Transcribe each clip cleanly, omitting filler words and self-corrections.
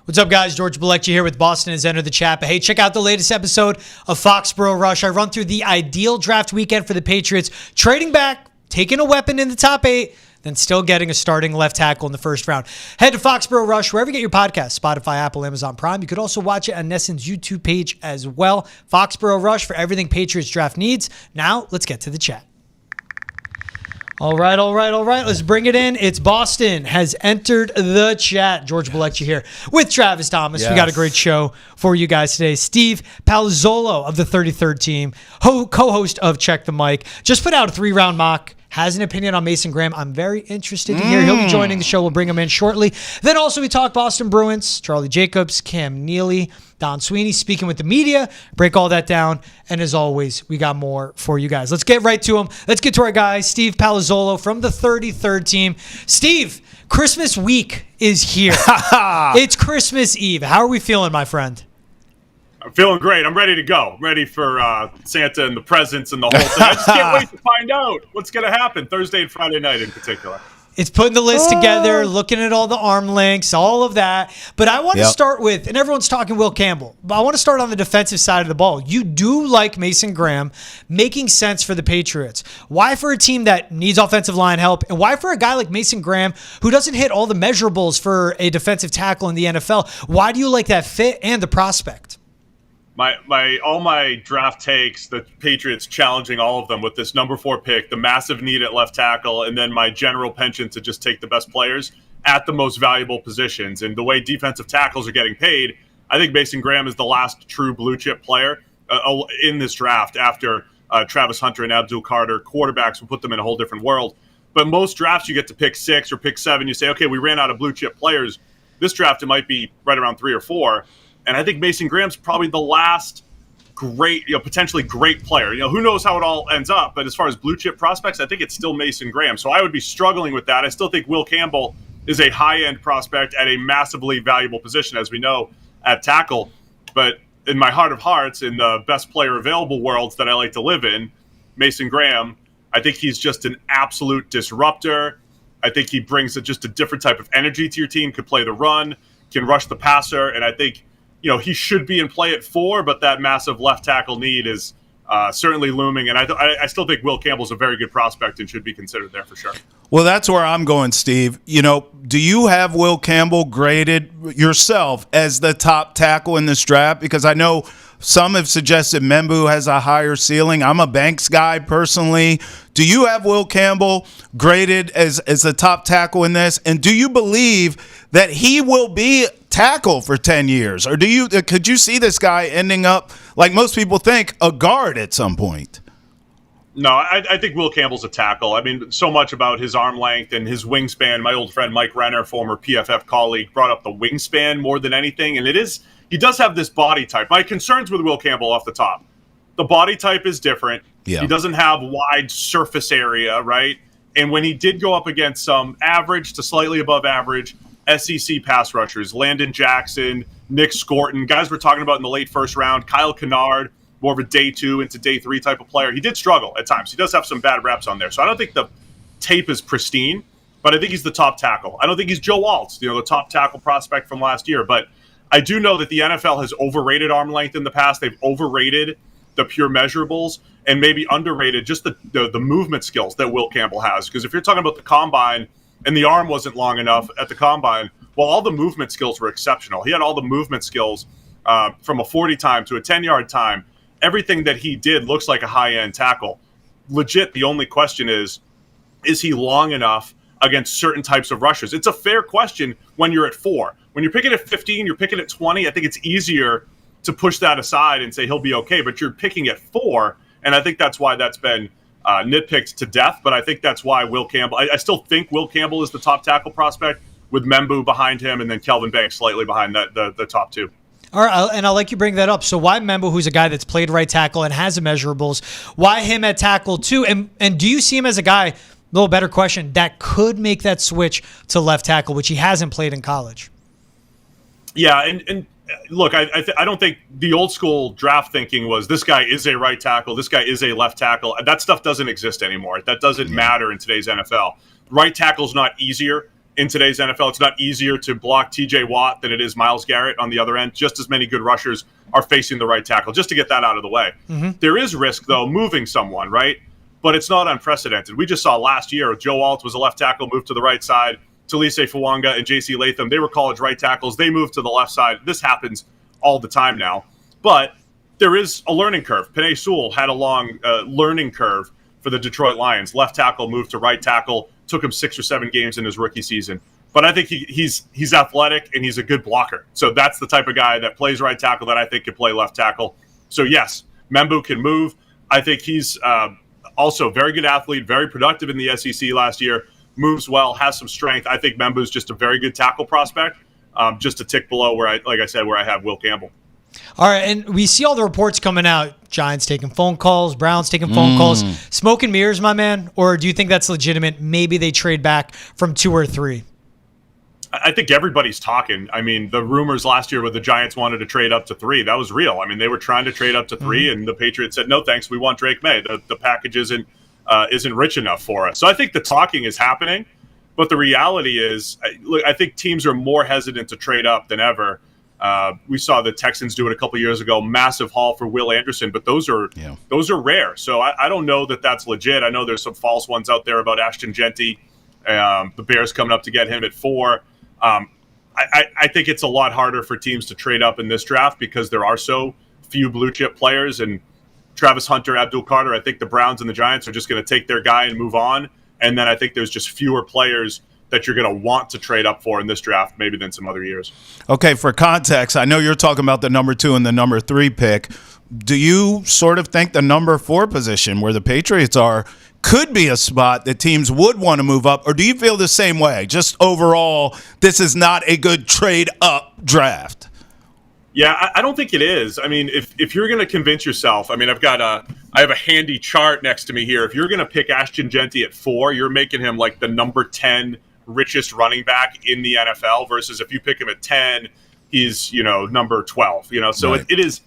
What's up, guys? George Balekji here with Boston has entered the chat. But hey, check out the latest episode of Foxborough Rush. I run through the ideal draft weekend for the Patriots, trading back, taking a weapon in the top 8, then still getting a starting left tackle in the first round. Head to Foxborough Rush, wherever you get your podcasts, Spotify, Apple, Amazon Prime. You could also watch it on Nessun's YouTube page as well. Foxborough Rush for everything Patriots draft needs. Now, let's get to the chat. All right. Let's bring it in. It's Boston has entered the chat. George Balekji here with Travis Thomas. Yes. We got a great show for you guys today. Steve Palazzolo of the 33rd team, co-host of Check the Mic, just put out a 3-round mock. Has an opinion on Mason Graham. I'm very interested to hear. He'll be joining the show. We'll bring him in shortly. Then also we talk Boston Bruins, Charlie Jacobs, Cam Neely, Don Sweeney speaking with the media. Break all that down. And as always, we got more for you guys. Let's get right to him. Let's get to our guy, Steve Palazzolo from the 33rd team. Steve, Christmas week is here. It's Christmas Eve. How are we feeling, my friend? I'm feeling great. I'm ready to go. Ready for Santa and the presents and the whole thing. I just can't wait to find out what's going to happen Thursday and Friday night in particular. It's putting the list together, looking at all the arm lengths, all of that. But I want to start with, and everyone's talking Will Campbell, but I want to start on the defensive side of the ball. You do like Mason Graham making sense for the Patriots. Why for a team that needs offensive line help? And why for a guy like Mason Graham who doesn't hit all the measurables for a defensive tackle in the NFL? Why do you like that fit and the prospect? All my draft takes, the Patriots challenging all of them with this number 4 pick, the massive need at left tackle, and then my general penchant to just take the best players at the most valuable positions. And the way defensive tackles are getting paid, I think Mason Graham is the last true blue chip player in this draft after Travis Hunter and Abdul Carter. Quarterbacks will put them in a whole different world. But most drafts you get to pick 6 or pick 7, you say, okay, we ran out of blue chip players. This draft, it might be right around 3 or 4. And I think Mason Graham's probably the last great, potentially great player. Who knows how it all ends up, but as far as blue chip prospects, I think it's still Mason Graham. So I would be struggling with that. I still think Will Campbell is a high-end prospect at a massively valuable position, as we know, at tackle. But in my heart of hearts, in the best player available worlds that I like to live in, Mason Graham, I think he's just an absolute disruptor. I think he brings just a different type of energy to your team, could play the run, can rush the passer, and I think he should be in play at 4, but that massive left tackle need is certainly looming. And I still think Will Campbell's a very good prospect and should be considered there for sure. Well, that's where I'm going, Steve. Do you have Will Campbell graded yourself as the top tackle in this draft? Because I know some have suggested Membu has a higher ceiling. I'm a Banks guy personally. Do you have Will Campbell graded as the top tackle in this? And do you believe that he will be tackle for 10 years? Or could you see this guy ending up, like most people think, a guard at some point? No, I think Will Campbell's a tackle. I mean, so much about his arm length and his wingspan. My old friend Mike Renner, former PFF colleague, brought up the wingspan more than anything. And he does have this body type. My concerns with Will Campbell off the top, the body type is different. Yeah. He doesn't have wide surface area, right? And when he did go up against some average to slightly above average SEC pass rushers, Landon Jackson, Nick Scorton, guys we're talking about in the late first round, Kyle Kennard, more of a day 2 into day 3 type of player. He did struggle at times. He does have some bad reps on there. So I don't think the tape is pristine, but I think he's the top tackle. I don't think he's Joe Alt, the top tackle prospect from last year. But I do know that the NFL has overrated arm length in the past. They've overrated the pure measurables and maybe underrated just the movement skills that Will Campbell has. Because if you're talking about the combine, and the arm wasn't long enough at the combine, well, all the movement skills were exceptional. He had all the movement skills from a 40 time to a 10-yard time. Everything that he did looks like a high-end tackle. Legit, the only question is he long enough against certain types of rushers? It's a fair question when you're at 4. When you're picking at 15, you're picking at 20, I think it's easier to push that aside and say he'll be okay. But you're picking at 4, and I think that's why that's been nitpicked to death, but I think that's why Will Campbell, I still think Will Campbell is the top tackle prospect with Membu behind him and then Kelvin Banks slightly behind the top 2. All right, and I'll let you bring that up. So why Membu, who's a guy that's played right tackle and has the measurables, why him at tackle too? And do you see him as a guy, a little better question, that could make that switch to left tackle, which he hasn't played in college? Yeah, and look, I don't think the old school draft thinking was this guy is a right tackle, this guy is a left tackle. That stuff doesn't exist anymore. That doesn't matter in today's NFL. Right tackle's not easier in today's NFL. It's not easier to block TJ Watt than it is Myles Garrett on the other end. Just as many good rushers are facing the right tackle, just to get that out of the way. There is risk, though, moving someone, right? But it's not unprecedented. We just saw last year, Joe Alt was a left tackle, moved to the right side. Talise Fawanga and J.C. Latham, they were college right tackles. They moved to the left side. This happens all the time now. But there is a learning curve. Penei Sewell had a long learning curve for the Detroit Lions. Left tackle moved to right tackle. Took him 6 or 7 games in his rookie season. But I think he's athletic and he's a good blocker. So that's the type of guy that plays right tackle that I think can play left tackle. So yes, Membu can move. I think he's also a very good athlete, very productive in the SEC last year, moves well, has some strength. I think Membu's just a very good tackle prospect, just a tick below where I have Will Campbell. All right, and we see all the reports coming out. Giants taking phone calls, Browns taking phone calls. Smoke and mirrors, my man? Or do you think that's legitimate? Maybe they trade back from 2 or 3? I think everybody's talking. I mean, the rumors last year where the Giants wanted to trade up to 3, that was real. I mean, they were trying to trade up to 3, and the Patriots said, no, thanks, we want Drake May. The package isn't rich enough for us. So I think the talking is happening, but the reality is, I think teams are more hesitant to trade up than ever. We saw the Texans do it a couple years ago, massive haul for Will Anderson, but those are rare. So I don't know that that's legit. I know there's some false ones out there about Ashton Jeanty, the Bears coming up to get him at 4. I think it's a lot harder for teams to trade up in this draft because there are so few blue chip players, and Travis Hunter, Abdul Carter, I think the Browns and the Giants are just going to take their guy and move on. And then I think there's just fewer players that you're going to want to trade up for in this draft maybe than some other years. Okay, for context, I know you're talking about the number 2 and the number 3 pick. Do you sort of think the number 4 position where the Patriots are could be a spot that teams would want to move up, or do you feel the same way? Just overall, this is not a good trade-up draft. Yeah, I don't think it is. I mean, if you're going to convince yourself, I mean, I have a handy chart next to me here. If you're going to pick Ashton Jeanty at 4, you're making him like the number 10 richest running back in the NFL versus if you pick him at 10, he's, number 12, so right. It is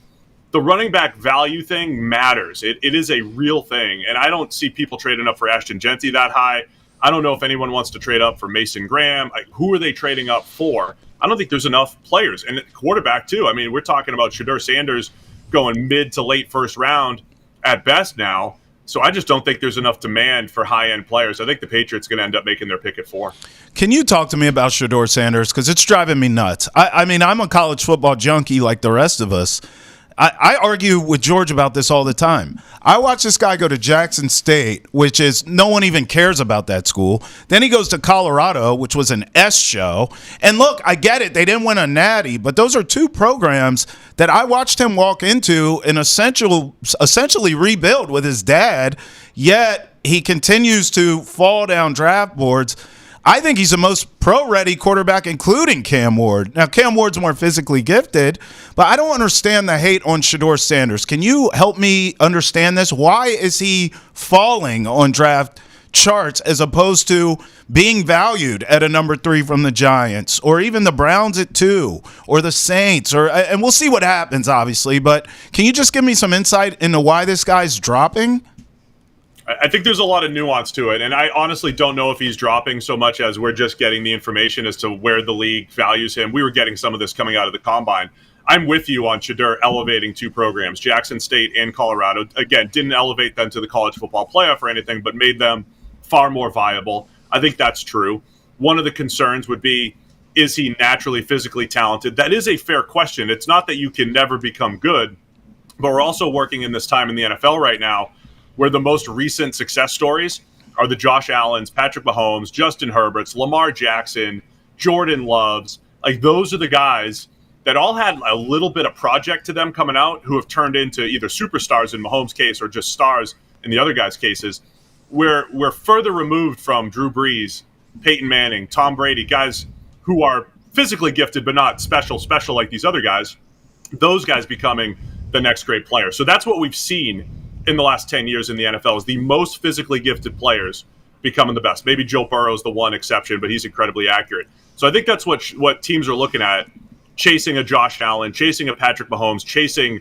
the running back value thing matters. It is a real thing. And I don't see people trading up for Ashton Jeanty that high. I don't know if anyone wants to trade up for Mason Graham. Who are they trading up for? I don't think there's enough players. And quarterback too. I mean, we're talking about Shedeur Sanders going mid to late first round at best now. So I just don't think there's enough demand for high-end players. I think the Patriots are going to end up making their pick at 4. Can you talk to me about Shedeur Sanders? Because it's driving me nuts. I mean, I'm a college football junkie like the rest of us. I argue with George about this all the time. I watch this guy go to Jackson State, which is no one even cares about that school. Then he goes to Colorado, which was an S show. And look, I get it. They didn't win a natty, but those are 2 programs that I watched him walk into and essentially rebuild with his dad, yet he continues to fall down draft boards. I think he's the most pro-ready quarterback, including Cam Ward. Now, Cam Ward's more physically gifted, but I don't understand the hate on Shedeur Sanders. Can you help me understand this? Why is he falling on draft charts as opposed to being valued at a number 3 from the Giants or even the Browns at 2 or the Saints? And we'll see what happens, obviously, but can you just give me some insight into why this guy's dropping? I think there's a lot of nuance to it, and I honestly don't know if he's dropping so much as we're just getting the information as to where the league values him. We were getting some of this coming out of the Combine. I'm with you on Shedeur elevating 2 programs, Jackson State and Colorado. Again, didn't elevate them to the college football playoff or anything, but made them far more viable. I think that's true. One of the concerns would be, is he naturally physically talented? That is a fair question. It's not that you can never become good, but we're also working in this time in the NFL right now where the most recent success stories are the Josh Allens, Patrick Mahomes, Justin Herberts, Lamar Jackson, Jordan Loves. Like, those are the guys that all had a little bit of project to them coming out who have turned into either superstars in Mahomes' case or just stars in the other guys' cases. We're further removed from Drew Brees, Peyton Manning, Tom Brady, guys who are physically gifted but not special like these other guys. Those guys becoming the next great player. So that's what we've seen in the last 10 years in the NFL, is the most physically gifted players becoming the best. Maybe Joe Burrow's the one exception, but he's incredibly accurate. So I think that's what teams are looking at, chasing a Josh Allen, chasing a Patrick Mahomes, chasing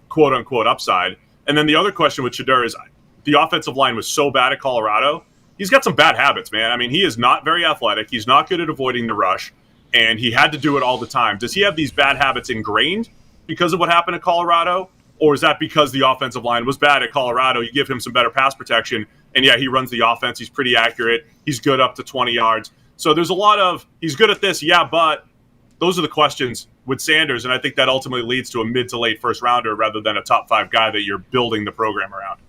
quote-unquote upside. And then the other question with Shedeur is the offensive line was so bad at Colorado he's got some bad habits, man. I mean, he is not very athletic. He's not good at avoiding the rush, and he had to do it all the time. Does he have these bad habits ingrained because of what happened at Colorado? Or is that because the offensive line was bad at Colorado? You give him some better pass protection, and yeah, he runs the offense. He's pretty accurate. He's good up to 20 yards. So there's a lot of, he's good at this, yeah, but those are the questions with Sanders, and I think that ultimately leads to a mid to late first rounder rather than a top 5 guy that you're building the program around.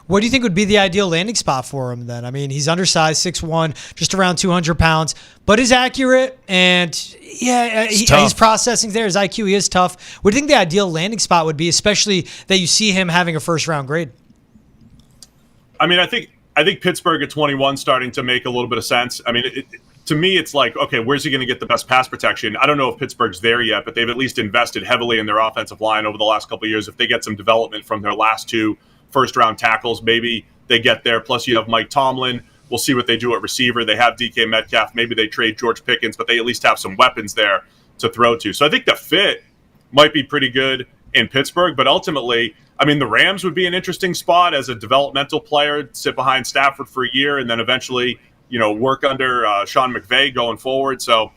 What do you think would be the ideal landing spot for him then? I mean, he's undersized, 6'1", just around 200 pounds, but is accurate, and yeah, he's processing there. His IQ, he is tough. What do you think the ideal landing spot would be, especially that you see him having a first-round grade? I mean, I think Pittsburgh at 21 starting to make a little bit of sense. I mean, to me, it's like, okay, where's he going to get the best pass protection? I don't know if Pittsburgh's there yet, but they've at least invested heavily in their offensive line over the last couple of years. If they get some development from their last 2 first-round tackles, maybe they get there. Plus, you have Mike Tomlin. We'll see what they do at receiver. They have DK Metcalf. Maybe they trade George Pickens, but they at least have some weapons there to throw to. So I think the fit might be pretty good in Pittsburgh, but ultimately, I mean, the Rams would be an interesting spot as a developmental player, sit behind Stafford for a year, and then eventually, work under Sean McVay going forward. So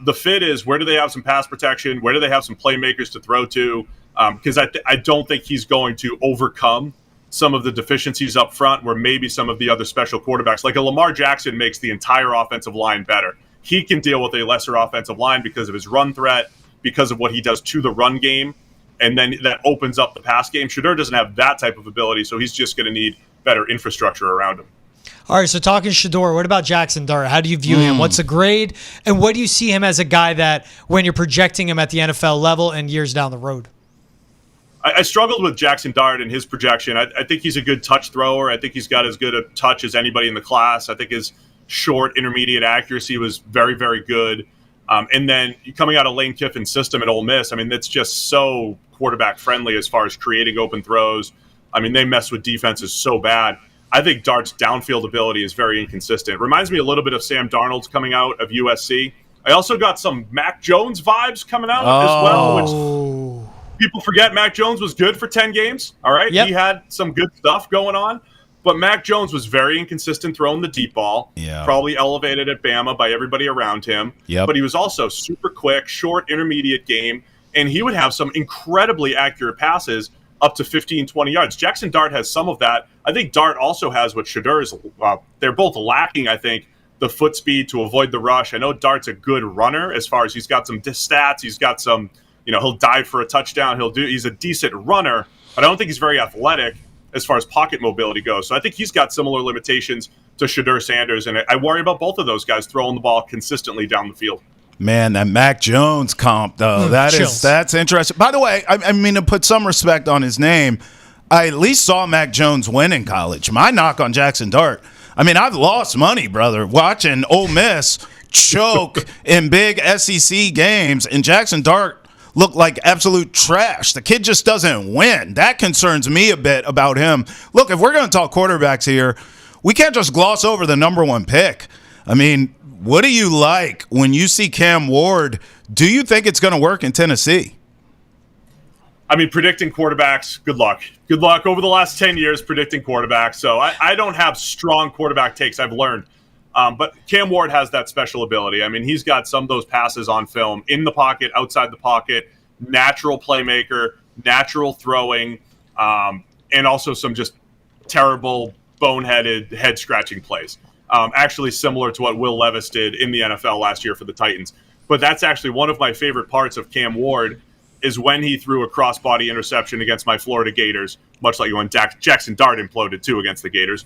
the fit is, where do they have some pass protection? Where do they have some playmakers to throw to? Because I don't think he's going to overcome some of the deficiencies up front where maybe some of the other special quarterbacks, like a Lamar Jackson, makes the entire offensive line better. He can deal with a lesser offensive line because of his run threat, because of what he does to the run game, and then that opens up the pass game. Shedeur doesn't have that type of ability, so he's just going to need better infrastructure around him. All right, so talking Shedeur, what about Jackson Dart? How do you view him? What's a grade? And what do you see him as a guy that, when you're projecting him at the NFL level and years down the road? I struggled with Jackson Dart and his projection. I think he's a good touch thrower. I think he's got as good a touch as anybody in the class. I think his short, intermediate accuracy was very, very good. And then coming out of Lane Kiffin's system at Ole Miss, I mean, that's just so quarterback friendly as far as creating open throws. I mean, they mess with defenses so bad. I think Dart's downfield ability is very inconsistent. Reminds me a little bit of Sam Darnold's coming out of USC. I also got some Mac Jones vibes coming out as well, which people forget Mac Jones was good for 10 games. All right. Yep. He had some good stuff going on, but Mac Jones was very inconsistent throwing the deep ball, probably elevated at Bama by everybody around him. But he was also super quick, short, intermediate game, and he would have some incredibly accurate passes up to 15, 20 yards. Jackson Dart has some of that. I think Dart also has what Shedeur is. They're both lacking, I think, the foot speed to avoid the rush. I know Dart's a good runner as far as he's got some stats. He's got some, he'll dive for a touchdown. He's a decent runner, but I don't think he's very athletic as far as pocket mobility goes. So I think he's got similar limitations to Shedeur Sanders, and I worry about both of those guys throwing the ball consistently down the field. Man, that Mac Jones comp, though, that's interesting. By the way, I mean, to put some respect on his name, I at least saw Mac Jones win in college. My knock on Jackson Dart, I mean, I've lost money, brother, watching Ole Miss choke in big SEC games, and Jackson Dart look like absolute trash. The kid just doesn't win. That concerns me a bit about him. Look, if we're going to talk quarterbacks here, we can't just gloss over the number 1 pick. I mean, what do you like when you see Cam Ward? Do you think it's going to work in Tennessee? I mean, predicting quarterbacks, good luck. Good luck over the last 10 years predicting quarterbacks. So I don't have strong quarterback takes, I've learned. But Cam Ward has that special ability. I mean, he's got some of those passes on film, in the pocket, outside the pocket, natural playmaker, natural throwing, and also some just terrible, boneheaded, head-scratching plays. Actually similar to what Will Levis did in the NFL last year for the Titans. But that's actually one of my favorite parts of Cam Ward is when he threw a crossbody interception against my Florida Gators, much like when Jackson Dart imploded too against the Gators.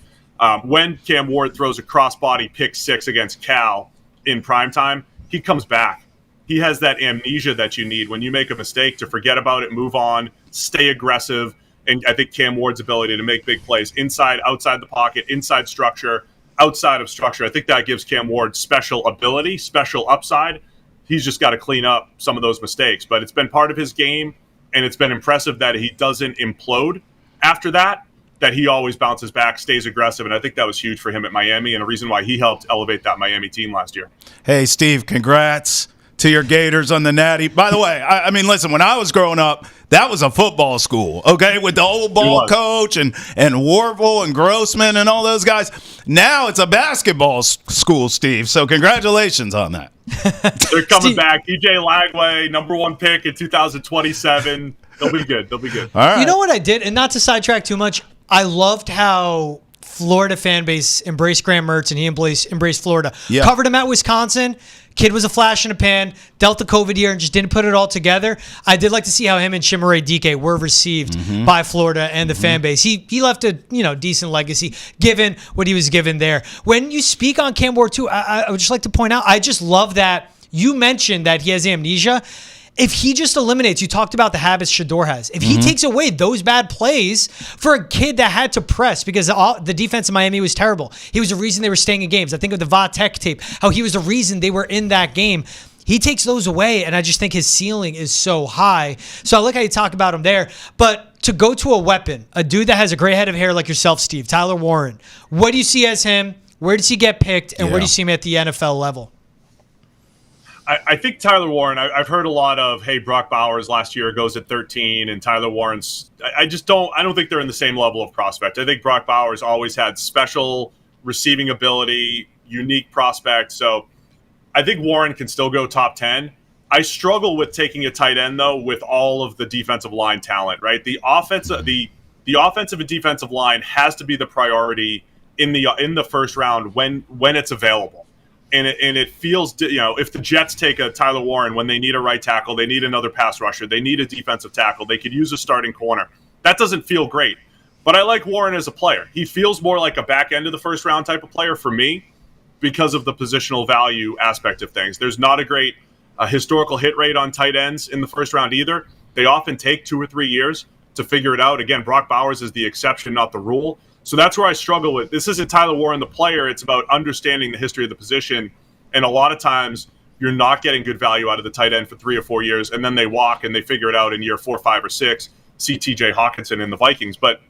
When Cam Ward throws a crossbody pick 6 against Cal in primetime, he comes back. He has that amnesia that you need when you make a mistake to forget about it, move on, stay aggressive. And I think Cam Ward's ability to make big plays inside, outside the pocket, inside structure, outside of structure, I think that gives Cam Ward special ability, special upside. He's just got to clean up some of those mistakes. But it's been part of his game, and it's been impressive that he doesn't implode after that he always bounces back, stays aggressive, and I think that was huge for him at Miami and a reason why he helped elevate that Miami team last year. Hey, Steve, congrats. to your Gators on the Natty. By the way, I mean, listen, when I was growing up, that was a football school, okay, with the old ball coach and Warble and Grossman and all those guys. Now it's a basketball school, Steve. So congratulations on that. They're coming back. DJ Lagway, #1 pick in 2027. They'll be good. All right. You know what I did? And not to sidetrack too much, I loved how Florida fan base embraced Graham Mertz and he embraced Florida. Yeah. Covered him at Wisconsin. Kid was a flash in a pan, dealt the COVID year and just didn't put it all together. I did like to see how him and Chimere Dike were received by Florida and the fan base. He left a decent legacy given what he was given there. When you speak on Cam Ward too, I would just like to point out, I just love that you mentioned that he has amnesia. If he just eliminates, you talked about the habits Shedeur has. If he takes away those bad plays for a kid that had to press because the defense in Miami was terrible. He was the reason they were staying in games. I think of the Va Tech tape, how he was the reason they were in that game. He takes those away, and I just think his ceiling is so high. So I like how you talk about him there. But to go to a weapon, a dude that has a gray head of hair like yourself, Steve, Tyler Warren, what do you see as him? Where does he get picked? And where do you see him at the NFL level? I think Tyler Warren, I've heard a lot of, hey, Brock Bowers last year goes at 13 and Tyler Warren's, I don't think they're in the same level of prospect. I think Brock Bowers always had special receiving ability, unique prospect. So I think Warren can still go top 10. I struggle with taking a tight end though, with all of the defensive line talent, right? The offensive and defensive line has to be the priority in the first round when it's available. And it feels, if the Jets take a Tyler Warren when they need a right tackle, they need another pass rusher, they need a defensive tackle, they could use a starting corner. That doesn't feel great. But I like Warren as a player. He feels more like a back end of the first round type of player for me because of the positional value aspect of things. There's not a great historical hit rate on tight ends in the first round either. They often take 2 or 3 years to figure it out. Again, Brock Bowers is the exception, not the rule. So that's where I struggle with. This isn't Tyler Warren, the player. It's about understanding the history of the position. And a lot of times you're not getting good value out of the tight end for 3 or 4 years. And then they walk and they figure it out in year 4, 5, or 6. See TJ Hawkinson in the Vikings. But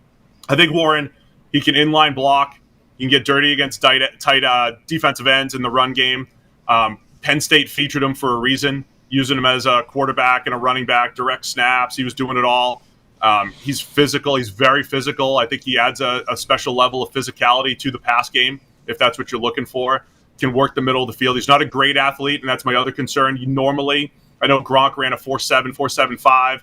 I think Warren, he can inline block. He can get dirty against tight defensive ends in the run game. Penn State featured him for a reason, using him as a quarterback and a running back, direct snaps. He was doing it all. He's physical. He's very physical. I think he adds a special level of physicality to the pass game, if that's what you're looking for. Can work the middle of the field. He's not a great athlete, and that's my other concern. I know Gronk ran a 4.7, 4.75,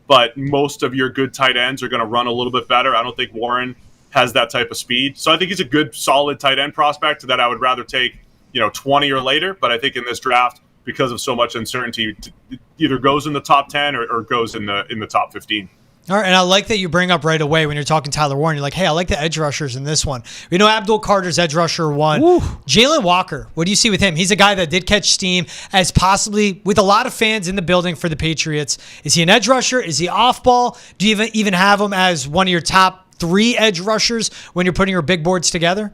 but most of your good tight ends are going to run a little bit better. I don't think Warren has that type of speed. So I think he's a good, solid tight end prospect that I would rather take, 20 or later. But I think in this draft, because of so much uncertainty, it either goes in the top 10 or goes in the top 15. All right, and I like that you bring up right away when you're talking Tyler Warren. You're like, hey, I like the edge rushers in this one. We know Abdul Carter's edge rusher 1. Jalen Walker, what do you see with him? He's a guy that did catch steam as possibly with a lot of fans in the building for the Patriots. Is he an edge rusher? Is he off ball? Do you even have him as one of your top 3 edge rushers when you're putting your big boards together?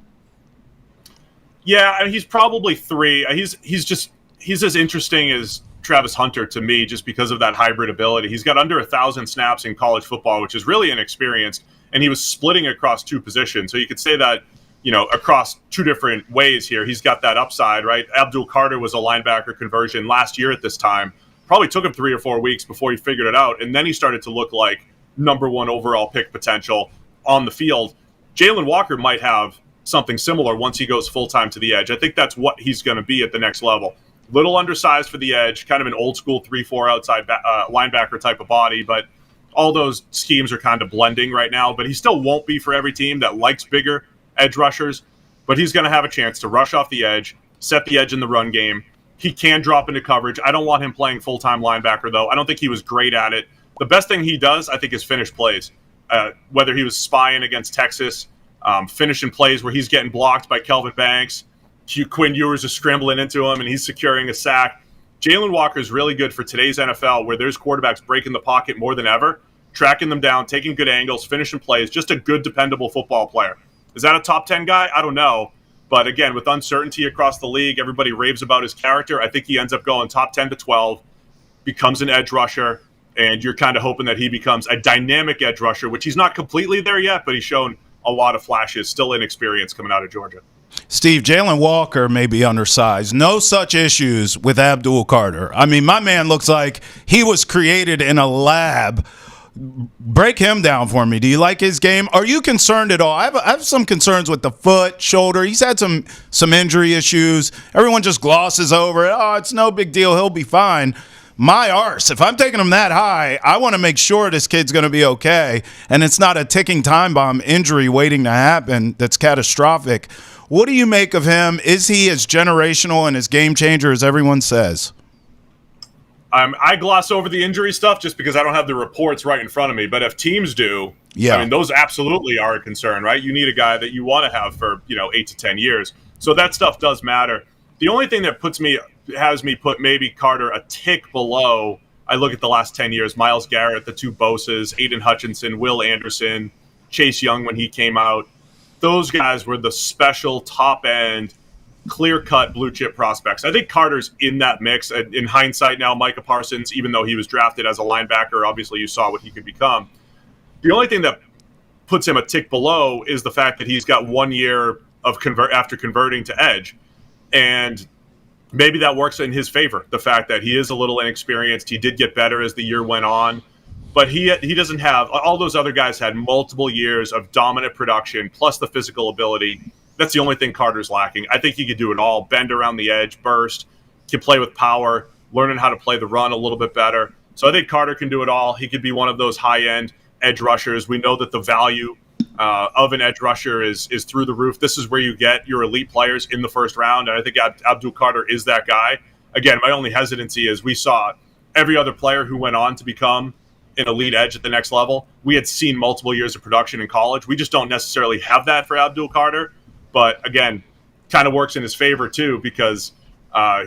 Yeah, he's probably 3. He's as interesting as Travis Hunter to me, just because of that hybrid ability. He's got under 1,000 snaps in college football, which is really inexperienced, and he was splitting across 2 positions. So you could say that, across 2 different ways here, he's got that upside, right? Abdul Carter was a linebacker conversion last year at this time. Probably took him 3 or 4 weeks before he figured it out, and then he started to look like #1 overall pick potential on the field. Jalen Walker might have something similar once he goes full-time to the edge. I think that's what he's going to be at the next level. Little undersized for the edge, kind of an old school 3-4 outside linebacker type of body, but all those schemes are kind of blending right now. But he still won't be for every team that likes bigger edge rushers, but he's going to have a chance to rush off the edge, set the edge in the run game. He can drop into coverage. I don't want him playing full-time linebacker, though. I don't think he was great at it. The best thing he does, I think, is finish plays. Whether he was spying against Texas, finishing plays where he's getting blocked by Kelvin Banks, Quinn Ewers is scrambling into him and he's securing a sack. Jalen Walker is really good for today's NFL, where there's quarterbacks breaking the pocket more than ever, tracking them down, taking good angles, finishing plays, just a good, dependable football player. Is that a top 10 guy? I don't know. But again, with uncertainty across the league, everybody raves about his character. I think he ends up going top 10 to 12, becomes an edge rusher, and you're kind of hoping that he becomes a dynamic edge rusher, which he's not completely there yet, but he's shown a lot of flashes, still inexperienced coming out of Georgia. Steve, Jalen Walker may be undersized. No such issues with Abdul Carter. I mean, my man looks like he was created in a lab. Break him down for me. Do you like his game? Are you concerned at all? I have some concerns with the foot, shoulder. He's had some injury issues. Everyone just glosses over it. Oh, it's no big deal. He'll be fine. My arse, if I'm taking him that high, I want to make sure this kid's going to be okay, and it's not a ticking time bomb injury waiting to happen that's catastrophic. What do you make of him? Is he as generational and as game changer as everyone says? I gloss over the injury stuff just because I don't have the reports right in front of me. But if teams do, yeah, I mean, those absolutely are a concern, right? You need a guy that you want to have for 8 to 10 years. So that stuff does matter. The only thing that has me put maybe Carter a tick below, I look at the last 10 years, Myles Garrett, the two Boses, Aiden Hutchinson, Will Anderson, Chase Young when he came out. Those guys were the special top-end, clear-cut blue-chip prospects. I think Carter's in that mix. In hindsight now, Micah Parsons, even though he was drafted as a linebacker, obviously you saw what he could become. The only thing that puts him a tick below is the fact that he's got 1 year of after converting to edge. And maybe that works in his favor, the fact that he is a little inexperienced. He did get better as the year went on. But he doesn't have – all those other guys had multiple years of dominant production plus the physical ability. That's the only thing Carter's lacking. I think he could do it all, bend around the edge, burst, can play with power, learning how to play the run a little bit better. So I think Carter can do it all. He could be one of those high-end edge rushers. We know that the value of an edge rusher is through the roof. This is where you get your elite players in the first round, and I think Abdul Carter is that guy. Again, my only hesitancy is we saw every other player who went on to become an elite edge at the next level. We had seen multiple years of production in college. We just don't necessarily have that for Abdul Carter. But again, kind of works in his favor too because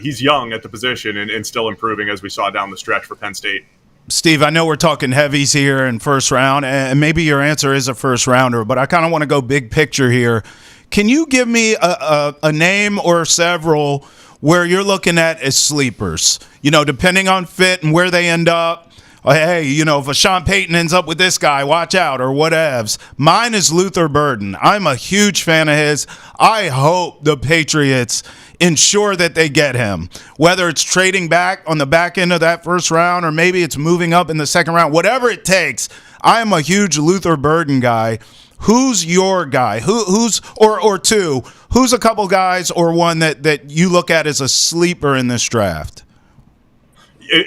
he's young at the position and still improving as we saw down the stretch for Penn State. Steve, I know we're talking heavies here in first round, and maybe your answer is a first rounder, but I kind of want to go big picture here. Can you give me a name or several where you're looking at as sleepers? Depending on fit and where they end up. Hey, if Sean Payton ends up with this guy, watch out, or whatevs. Mine is Luther Burden. I'm a huge fan of his. I hope the Patriots ensure that they get him, whether it's trading back on the back end of that first round or maybe it's moving up in the second round, whatever it takes. I'm a huge Luther Burden guy. Who's your guy? Who's or two? Who's a couple guys or one that you look at as a sleeper in this draft?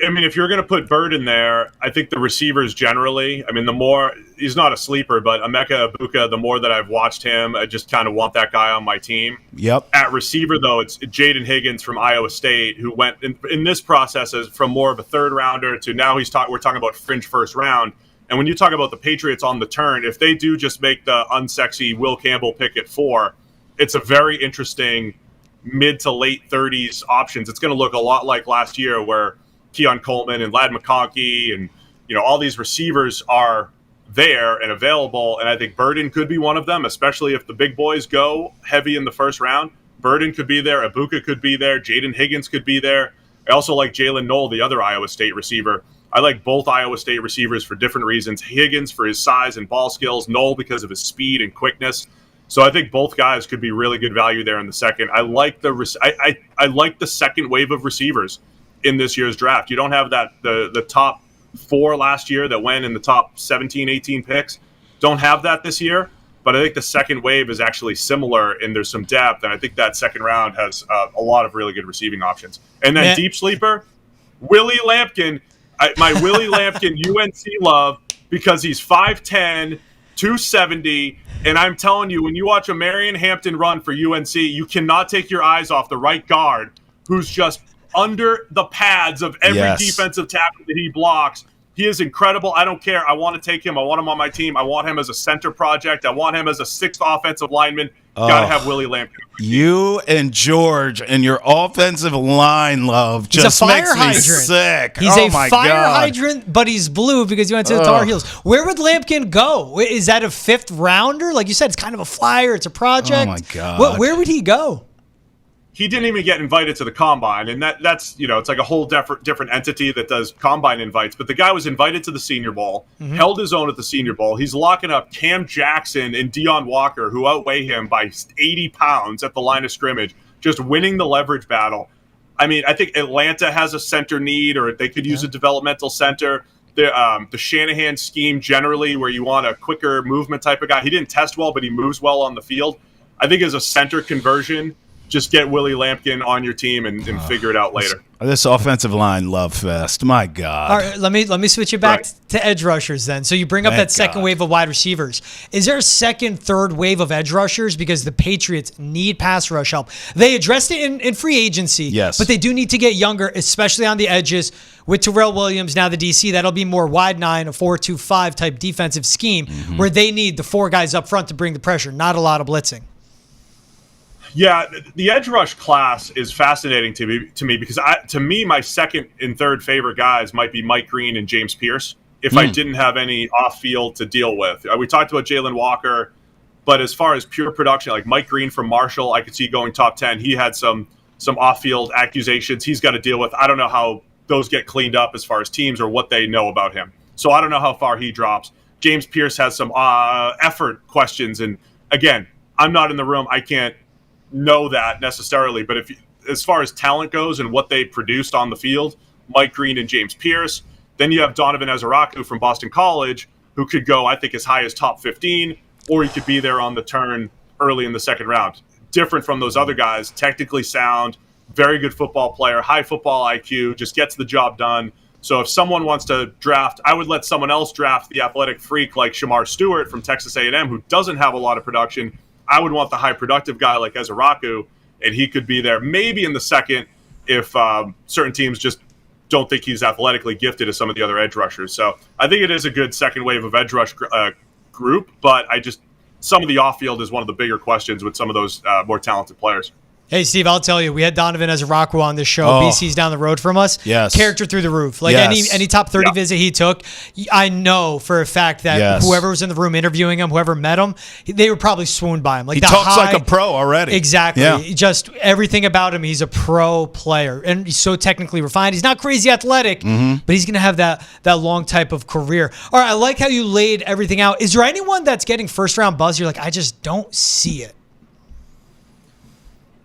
I mean, if you're going to put Bird in there, I think the receivers generally, the more, he's not a sleeper, but Emeka Egbuka, the more that I've watched him, I just kind of want that guy on my team. Yep. At receiver, though, it's Jaden Higgins from Iowa State, who went in this process as from more of a third rounder to now we're talking about fringe first round. And when you talk about the Patriots on the turn, if they do just make the unsexy Will Campbell pick at 4, it's a very interesting mid to late 30s options. It's going to look a lot like last year where Keon Coleman and Ladd McConkey and all these receivers are there and available, and I think Burden could be one of them, especially if the big boys go heavy in the first round. Burden could be there, Egbuka could be there, Jaden Higgins could be there. I also like Jalen Knoll, the other Iowa State receiver. I like both Iowa State receivers for different reasons. Higgins for his size and ball skills, Knoll because of his speed and quickness. So I think both guys could be really good value there in the second. I like I like the second wave of receivers in this year's draft. You don't have that the top 4 last year that went in the top 17, 18 picks. Don't have that this year, but I think the second wave is actually similar and there's some depth, and I think that second round has a lot of really good receiving options. And then deep sleeper, Willie Lampkin, my Willie Lampkin UNC love because he's 5'10", 270, and I'm telling you, when you watch a Marion Hampton run for UNC, you cannot take your eyes off the right guard who's just under the pads of every defensive tackle that he blocks. He is incredible. I don't care. I want to take him. I want him on my team. I want him as a center project. I want him as a 6th offensive lineman. Got to have Willie Lampkin. You and George and your offensive line love just makes me sick. He's a fire hydrant, but he's blue because he went to the Tar Heels. Where would Lampkin go? Is that a 5th rounder? Like you said, it's kind of a flyer. It's a project. Oh, my God. Where would he go? he didn't even get invited to the combine, and that's it's like a whole different entity that does combine invites. But the guy was invited to the Senior Bowl, held his own at the Senior Bowl. He's locking up Cam Jackson and Deion Walker, who outweigh him by 80 pounds at the line of scrimmage, just winning the leverage battle. I mean, I think Atlanta has a center need, or they could use a developmental center. The Shanahan scheme generally, where you want a quicker movement type of guy. He didn't test well, but he moves well on the field. I think as a center conversion, just get Willie Lampkin on your team and figure it out later. This offensive line love fest. My God. All right, let me switch you back to edge rushers then. So you bring up that second wave of wide receivers. Is there a second, third wave of edge rushers? Because the Patriots need pass rush help. They addressed it in free agency, yes, but they do need to get younger, especially on the edges. With Terrell Williams, now the DC, that'll be more wide 9, a 4-2-5 type defensive scheme where they need the 4 guys up front to bring the pressure, not a lot of blitzing. Yeah, the edge rush class is fascinating to me because to me, my second and third favorite guys might be Mike Green and James Pierce if I didn't have any off field to deal with. We talked about Jalen Walker, but as far as pure production, like Mike Green from Marshall, I could see going top 10. He had some off field accusations he's got to deal with. I don't know how those get cleaned up as far as teams or what they know about him. So I don't know how far he drops. James Pierce has some effort questions, and again, I'm not in the room. I can't know that necessarily, but as far as talent goes and what they produced on the field, Mike Green and James Pierce. Then you have Donovan Ezeraku from Boston College, who could go, I think, as high as top 15, or he could be there on the turn early in the second round. Different from those other guys, technically sound, very good football player, high football IQ, just gets the job done. So if someone wants to draft, I would let someone else draft the athletic freak like Shamar Stewart from Texas A&M, who doesn't have a lot of production. I would want the high productive guy like Ezeraku, and he could be there maybe in the second if certain teams just don't think he's athletically gifted as some of the other edge rushers. So I think it is a good second wave of edge rush group, but some of the off field is one of the bigger questions with some of those more talented players. Hey, Steve, I'll tell you, we had Donovan Ezeraku on this show. BC's down the road from us. Yes. Character through the roof. Like any top 30 visit he took, I know for a fact that whoever was in the room interviewing him, whoever met him, they were probably swooned by him. Like he talks like a pro already. Exactly. Yeah. Just everything about him, he's a pro player. And he's so technically refined. He's not crazy athletic, but he's going to have that long type of career. All right, I like how you laid everything out. Is there anyone that's getting first-round buzz? You're like, I just don't see it.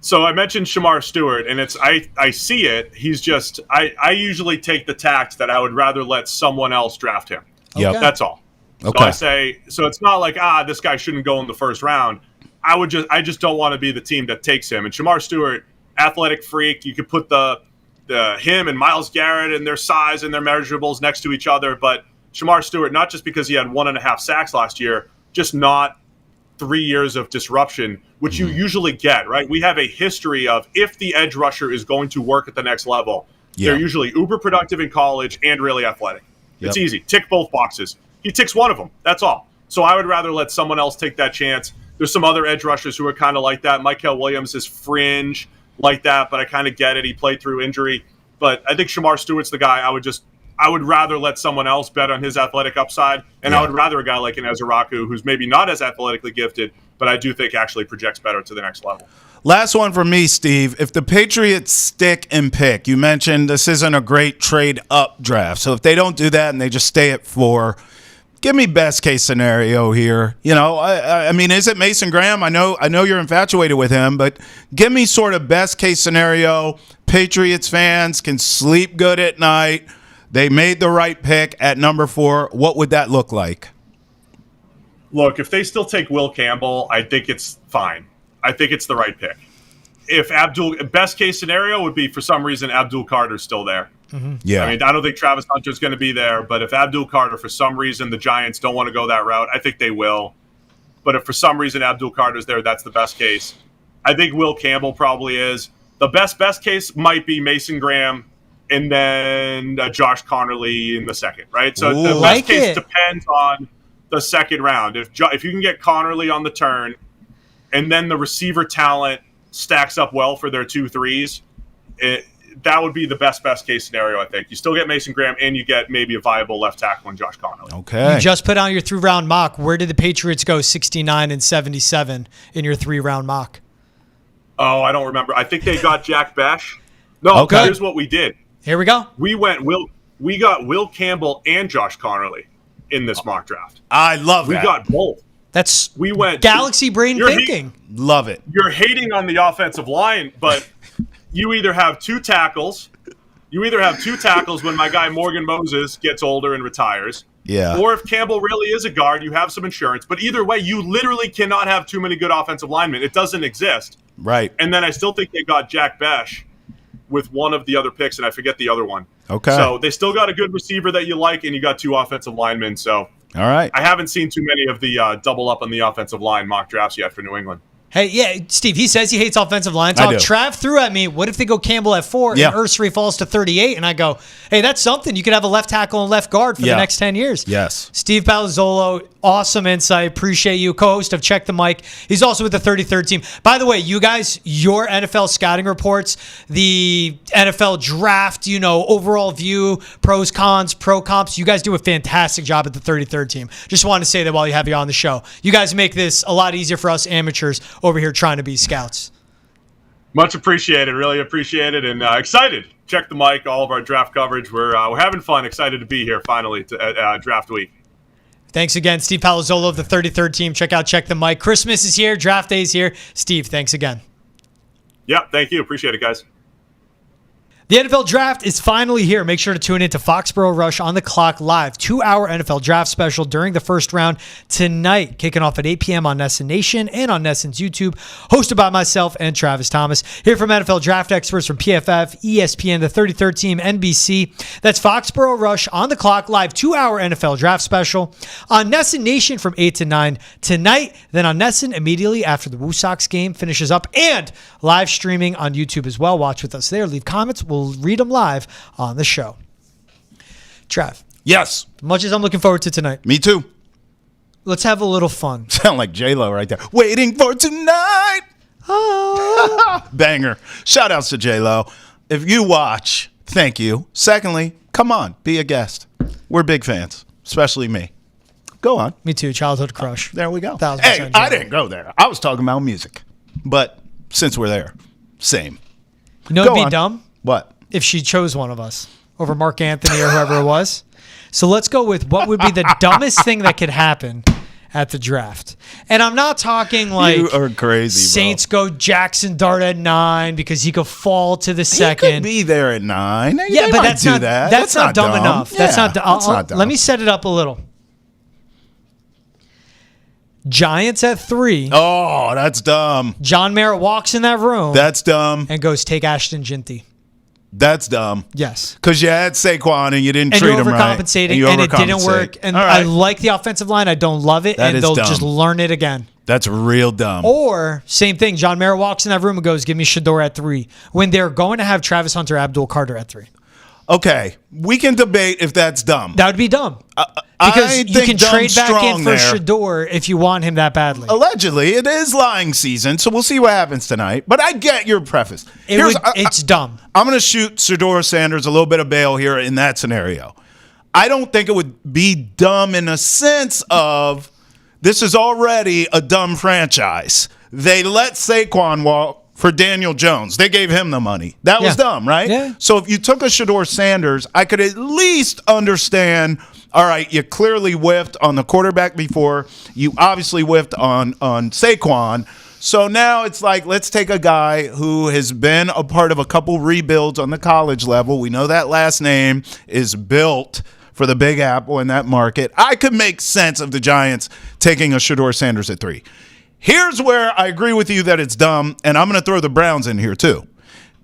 So I mentioned Shamar Stewart, and I see it. He's just I usually take the tact that I would rather let someone else draft him. Yeah, that's all. Okay. So I say it's not like this guy shouldn't go in the first round. I just don't want to be the team that takes him. And Shamar Stewart, athletic freak. You could put the him and Myles Garrett and their size and their measurables next to each other, but Shamar Stewart, not just because he had 1.5 sacks last year, just not 3 years of disruption, which you usually get, right? We have a history of if the edge rusher is going to work at the next level, they're usually uber productive in college and really athletic. It's easy. Tick both boxes. He ticks one of them. That's all. So I would rather let someone else take that chance. There's some other edge rushers who are kind of like that. Michael Williams is fringe like that, but I kind of get it. He played through injury. But I think Shamar Stewart's the guy I would rather let someone else bet on his athletic upside, and I would rather a guy like an Ezeraku who's maybe not as athletically gifted, but I do think actually projects better to the next level. Last one from me, Steve. If the Patriots stick and pick, you mentioned this isn't a great trade-up draft, so if they don't do that and they just stay at 4, give me best case scenario here. I mean, is it Mason Graham? I know you're infatuated with him, but give me sort of best case scenario. Patriots fans can sleep good at night. They made the right pick at number 4. What would that look like? Look, if they still take Will Campbell, I think it's fine. I think it's the right pick. If best case scenario would be for some reason Abdul Carter's still there. Yeah. I mean, I don't think Travis Hunter's going to be there, but if Abdul Carter, for some reason, the Giants don't want to go that route, I think they will. But if for some reason Abdul Carter's there, that's the best case. I think Will Campbell probably is. The best case might be Mason Graham and then Josh Connerly in the second, right? So the best case depends on the second round. If you can get Connerly on the turn and then the receiver talent stacks up well for their 2-3s, that would be the best case scenario, I think. You still get Mason Graham and you get maybe a viable left tackle in Josh Connerly. Okay. You just put on your 3-round mock. Where did the Patriots go 69 and 77 in your 3-round mock? Oh, I don't remember. I think they got Jack Bash. No, Okay. Here's what we did. Here we go. We got Will Campbell and Josh Connerly in this mock draft. I love We that. got both. We went galaxy brain You're thinking. Love it. You're hating on the offensive line, but you either have two tackles. You either have two tackles when my guy Morgan Moses gets older and retires. Yeah. Or if Campbell really is a guard, you have some insurance. But either way, you literally cannot have too many good offensive linemen. It doesn't exist. Right. And then I still think they got Jack Bash with one of the other picks, and I forget the other one. Okay. So they still got a good receiver that you like, and you got two offensive linemen. So All right. I haven't seen too many of the double up on the offensive line mock drafts yet for New England. Hey, yeah, Steve, he says he hates offensive line I talk. do. Trav threw at me, what if they go Campbell at 4 Yeah. and Ursary falls to 38? And I go, hey, that's something. You could have a left tackle and left guard for the next 10 years. Yes. Steve Palazzolo, awesome insight. Appreciate you. Co-host of Check the Mic. He's also with the 33rd team. By the way, you guys, your NFL scouting reports, the NFL draft, overall view, pros, cons, pro comps, you guys do a fantastic job at the 33rd team. Just wanted to say that while you have you on the show. You guys make this a lot easier for us amateurs over here trying to be scouts. Much appreciated. Really appreciate it. And excited. Check the mic, all of our draft coverage. We're having fun. Excited to be here finally at draft week. Thanks again, Steve Palazzolo of the 33rd team. Check the mic. Christmas is here. Draft day is here. Steve, thanks again. Yep. Thank you. Appreciate it, guys. The NFL Draft is finally here. Make sure to tune in to Foxborough Rush on the Clock live. 2-hour NFL Draft special during the first round tonight, kicking off at 8 p.m. on Nesson Nation and on Nesson's YouTube, hosted by myself and Travis Thomas. Here from NFL Draft experts from PFF, ESPN, the 33rd team, NBC. That's Foxborough Rush on the Clock live, 2-hour NFL Draft special on Nesson Nation from 8 to 9 tonight. Then on Nesson immediately after the Woo Sox game finishes up, and live streaming on YouTube as well. Watch with us there. Leave comments. We'll read them live on the show. Trav. Yes. Much as I'm looking forward to tonight, Me too. let's have a little fun. Sound like J-Lo right there. Waiting for tonight. Oh. Banger. Shout outs to J-Lo. If you watch, thank you. Secondly, come on, be a guest. We're big fans, especially me. Go on. Me too. Childhood crush. There we go. 1000% Hey, I J-Lo. didn't go there. I was talking about music. But since we're there, same. You know Go it'd be on. dumb? What? If she chose one of us over Mark Anthony or whoever it was. So let's go with what would be the dumbest thing that could happen at the draft. And I'm not talking like You are crazy, Saints go Jackson Dart at 9 because he could fall to the bro. He second. could be there at 9. Yeah, They but might that's do not that. that's not dumb enough. That's Yeah, not. that's not dumb. Let me set it up a little. Giants at 3. Oh, that's dumb. John Merritt walks in that room That's dumb. and goes, take Ashton Jeanty. That's dumb. Yes. Because you had Saquon and you didn't And treat you're him right. overcompensating, and it didn't work. And All I right. like the offensive line. I don't love it, That and is they'll dumb. just learn it again. That's real dumb. Or, same thing, John Merritt walks in that room and goes, give me Shedeur at 3, when they're going to have Travis Hunter, Abdul Carter at 3. Okay, we can debate if that's dumb. That would be dumb. I Because you think can dumb's trade back in strong for there. Shedeur if you want him that badly. Allegedly, it is lying season, so we'll see what happens tonight. But I get your preface. It's dumb. I'm going to shoot Shedeur Sanders a little bit of bail here in that scenario. I don't think it would be dumb in a sense of this is already a dumb franchise. They let Saquon walk for Daniel Jones. They gave him the money. That was dumb, right? Yeah. So if you took a Shedeur Sanders, I could at least understand, all right, you clearly whiffed on the quarterback before. You obviously whiffed on Saquon. So now it's like, let's take a guy who has been a part of a couple rebuilds on the college level. We know that last name is built for the Big Apple in that market. I could make sense of the Giants taking a Shedeur Sanders at 3. Here's where I agree with you that it's dumb, and I'm going to throw the Browns in here too.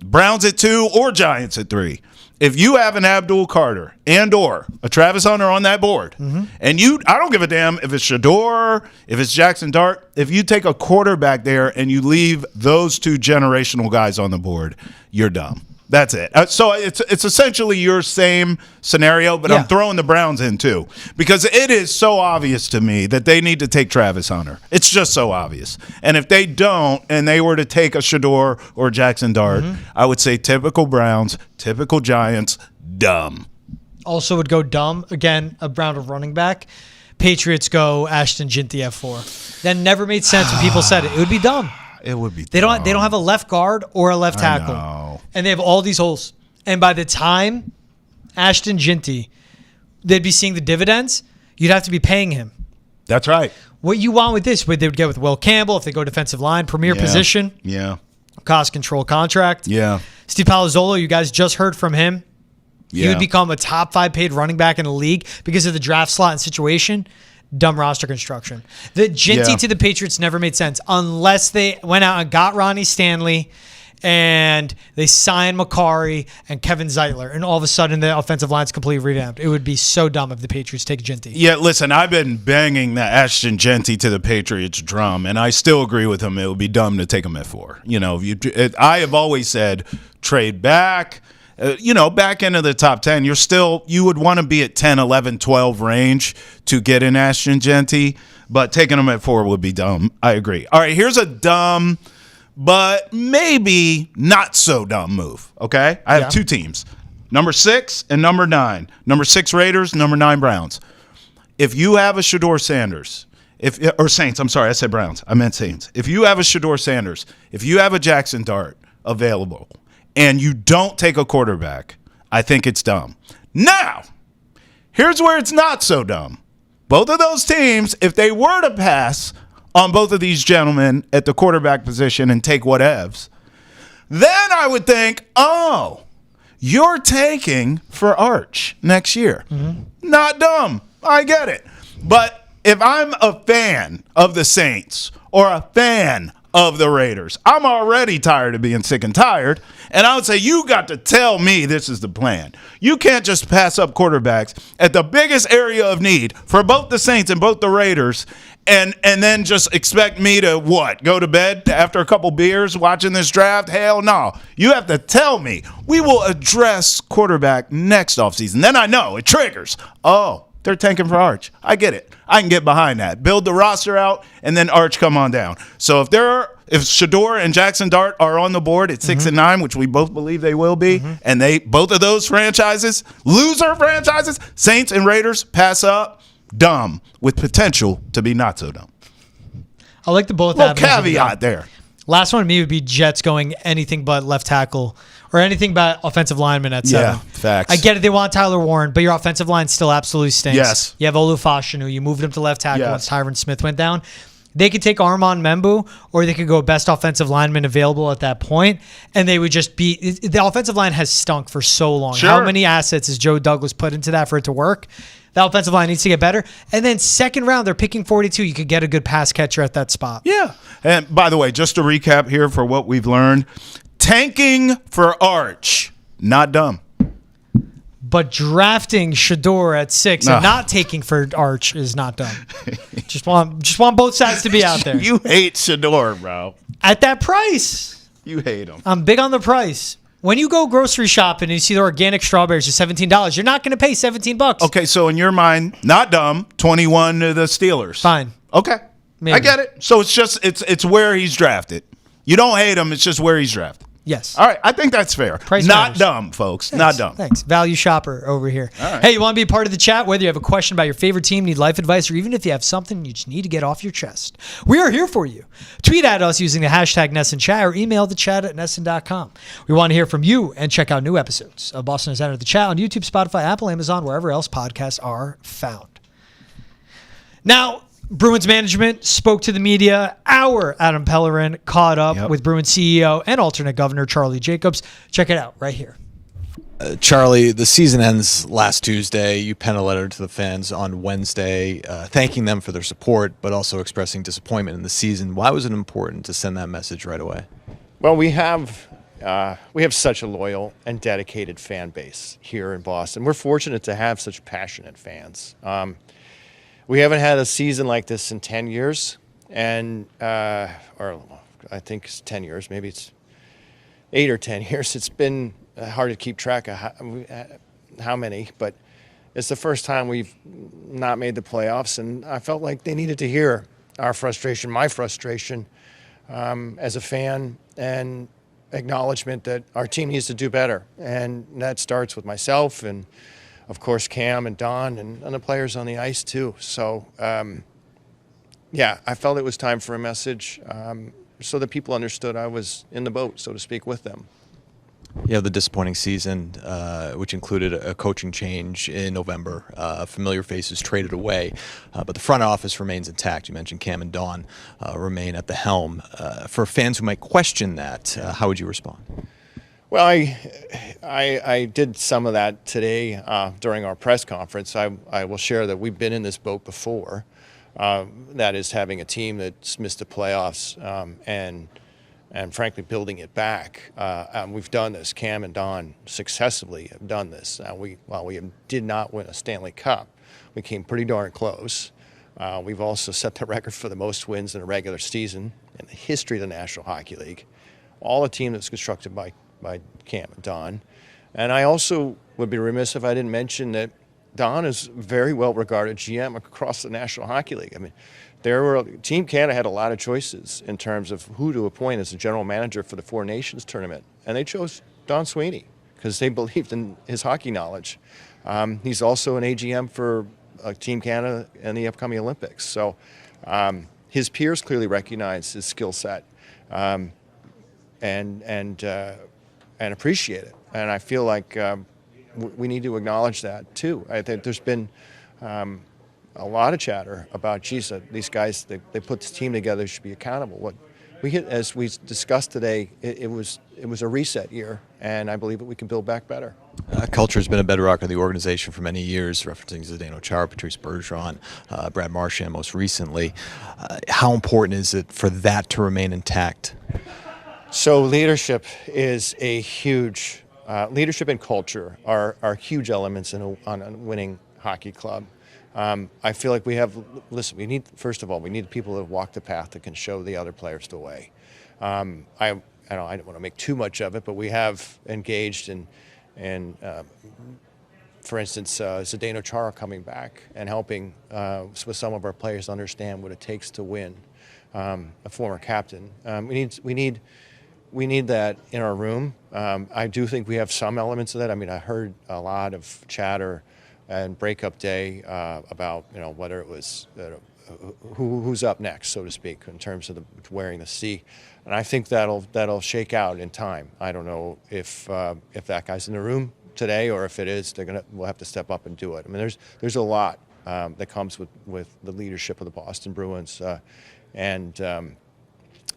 Browns at 2 or Giants at 3. If you have an Abdul Carter and or a Travis Hunter on that board, and I don't give a damn if it's Shedeur, if it's Jackson Dart, if you take a quarterback there and you leave those 2 generational guys on the board, you're dumb. That's it. So it's essentially your same scenario, but Yeah. I'm throwing the Browns in too because it is so obvious to me that they need to take Travis Hunter. It's just so obvious. And if they don't, and they were to take a Shedeur or Jackson Dart, I would say typical Browns, typical Giants, dumb. Also would go dumb. Again, a round of running back. Patriots go Ashton Jeanty at 4. That never made sense when people said it. It would be dumb. It would be. They don't have a left guard or a left tackle. know. And they have all these holes. And by the time Ashton Jeanty, they'd be seeing the dividends, you'd have to be paying him. That's right. What you want with this, what they would get with Will Campbell if they go defensive line, premier position, cost control contract. Yeah. Steve Palazzolo, you guys just heard from him. Yeah. He would become a top 5 paid running back in the league because of the draft slot and situation. Dumb roster construction. The Jeanty to the Patriots never made sense unless they went out and got Ronnie Stanley and they signed Makari and Kevin Zeitler, and all of a sudden the offensive line's completely revamped. It would be so dumb if the Patriots take Jeanty. Yeah, listen, I've been banging the Ashton Jeanty to the Patriots drum, and I still agree with him. It would be dumb to take him at 4. I have always said trade back. Back into the top 10, you would want to be at 10, 11, 12 range to get in Ashton Jeanty, but taking him at 4 would be dumb. I agree. All right, here's a dumb but maybe not so dumb move, okay? I have 2 teams, number 6 and number 9. Number 6 Raiders, number 9 Browns. If you have a Shedeur Sanders, Saints, I'm sorry, I said Browns. I meant Saints. If you have a Shedeur Sanders, if you have a Jackson Dart available, and you don't take a quarterback, I think it's dumb. Now, here's where it's not so dumb. Both of those teams, if they were to pass on both of these gentlemen at the quarterback position and take whatevs, then I would think, oh, you're taking for Arch next year. Mm-hmm. Not dumb. I get it. But if I'm a fan of the Saints or a fan of the Raiders, I'm already tired of being sick and tired. And I would say you got to tell me this is the plan. You can't just pass up quarterbacks at the biggest area of need for both the Saints and both the Raiders and then just expect me to go to bed after a couple beers watching this draft? Hell no. You have to tell me. We will address quarterback next offseason. Then I know it triggers. Oh, they're tanking for Arch. I get it. I can get behind that. Build the roster out, and then Arch come on down. So if Shedeur and Jackson Dart are on the board at 6 and 9, which we both believe they will be, and both of those franchises, loser franchises, Saints and Raiders, pass up, dumb, with potential to be not so dumb. I like the both. Little caveat there. Last one to me would be Jets going anything but left tackle or anything but offensive lineman at 7. Yeah, facts. I get it. They want Tyler Warren, but your offensive line still absolutely stinks. Yes. You have Olufashinu. You moved him to left tackle once Tyron Smith went down. They could take Armand Membu, or they could go best offensive lineman available at that point, and they would just be – the offensive line has stunk for so long. Sure. How many assets has Joe Douglas put into that for it to work? That offensive line needs to get better. And then second round, they're picking 42. You could get a good pass catcher at that spot. Yeah. And by the way, just to recap here for what we've learned, tanking for Arch, not dumb. But drafting Shedeur at 6 and not taking for Arch is not dumb. just want both sides to be out there. You hate Shedeur, bro. At that price. You hate him. I'm big on the price. When you go grocery shopping and you see the organic strawberries are $17, you're not going to pay $17. Okay, so in your mind, not dumb, 21 to the Steelers. Fine. Okay. Maybe. I get it. So it's just it's where he's drafted. You don't hate him, it's just where he's drafted. Yes. All right, I think that's fair. Price not matters. Dumb, folks. Thanks. Not dumb. Thanks. Value shopper over here. All right. Hey, you want to be a part of the chat? Whether you have a question about your favorite team, need life advice, or even if you have something you just need to get off your chest, we are here for you. Tweet at us using the hashtag NessenChat or email the chat at Nessen.com. We want to hear from you and check out new episodes of Boston Has Entered the Chat on YouTube, Spotify, Apple, Amazon, wherever else podcasts are found. Now, Bruins management spoke to the media. Our Adam Pellerin caught up with Bruins CEO and alternate governor Charlie Jacobs. Check it out right here. Charlie, the season ends last Tuesday. You penned a letter to the fans on Wednesday, thanking them for their support, but also expressing disappointment in the season. Why was it important to send that message right away? Well, we have such a loyal and dedicated fan base here in Boston. We're fortunate to have such passionate fans. We haven't had a season like this in 10 years, or I think it's 10 years, maybe it's 8 or 10 years. It's been hard to keep track of how many, but it's the first time we've not made the playoffs, and I felt like they needed to hear our frustration, my frustration as a fan, and acknowledgement that our team needs to do better. And that starts with myself and, of course, Cam and Don and the players on the ice too. So, I felt it was time for a message. so that people understood I was in the boat, so to speak, with them. You have the disappointing season, which included a coaching change in November. Familiar faces traded away, but the front office remains intact. You mentioned Cam and Don remain at the helm. For fans who might question that, how would you respond? Well, I did some of that today during our press conference. I will share that we've been in this boat before. That is having a team that's missed the playoffs and frankly building it back. We've done this. Cam and Don successfully have done this. While we did not win a Stanley Cup, we came pretty darn close. We've also set the record for the most wins in a regular season in the history of the National Hockey League. All a team that's constructed by Cam and Don. And I also would be remiss if I didn't mention that Don is very well regarded GM across the National Hockey League. I mean, Team Canada had a lot of choices in terms of who to appoint as the general manager for the Four Nations tournament, and they chose Don Sweeney because they believed in his hockey knowledge. He's also an AGM for Team Canada and the upcoming Olympics. So his peers clearly recognize his skill set and appreciate it. And I feel like we need to acknowledge that too. I think there's been a lot of chatter about, geez, these guys, they put this team together, should be accountable. As we discussed today, it was a reset year, and I believe that we can build back better. Culture has been a bedrock of the organization for many years, referencing Zdeno Chara, Patrice Bergeron, Brad Marchand most recently. How important is it for that to remain intact? So leadership is a huge, leadership and culture are huge elements on a winning hockey club. I feel like first of all, we need people that walk the path that can show the other players the way. I don't want to make too much of it, but we have engaged in for instance, Zdeno Chara coming back and helping with some of our players understand what it takes to win. A former captain. We need that in our room. I do think we have some elements of that. I mean, I heard a lot of chatter and breakup day about whether it was who's up next, so to speak, in terms of wearing the C, and I think that'll shake out in time. I don't know if that guy's in the room today, or if it is, we'll have to step up and do it. I mean, there's a lot that comes with the leadership of the Boston Bruins, and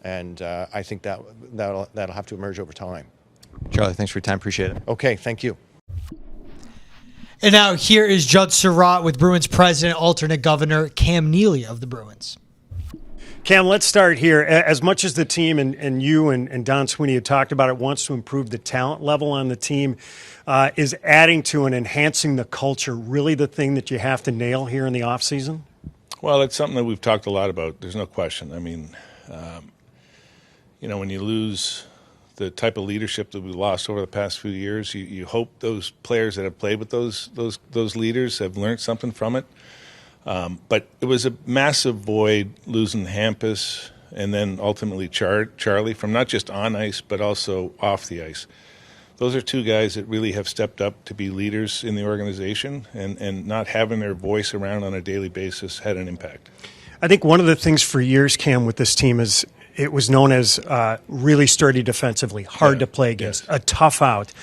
I think that'll have to emerge over time. Charlie, thanks for your time. Appreciate it. Okay, thank you. And now here is Judd Surratt with Bruins president, alternate governor Cam Neely of the Bruins. Cam, let's start here. As much as the team and you and Don Sweeney have talked about it, wants to improve the talent level on the team, is adding to and enhancing the culture really the thing that you have to nail here in the offseason? Well, it's something that we've talked a lot about. There's no question. I mean, when you lose the type of leadership that we lost over the past few years, you hope those players that have played with those leaders have learned something from it. But it was a massive void losing Hampus and then ultimately Charlie from not just on ice but also off the ice. Those are two guys that really have stepped up to be leaders in the organization, and not having their voice around on a daily basis had an impact. I think one of the things for years, Cam, with this team is it was known as really sturdy defensively, hard to play against, a tough out.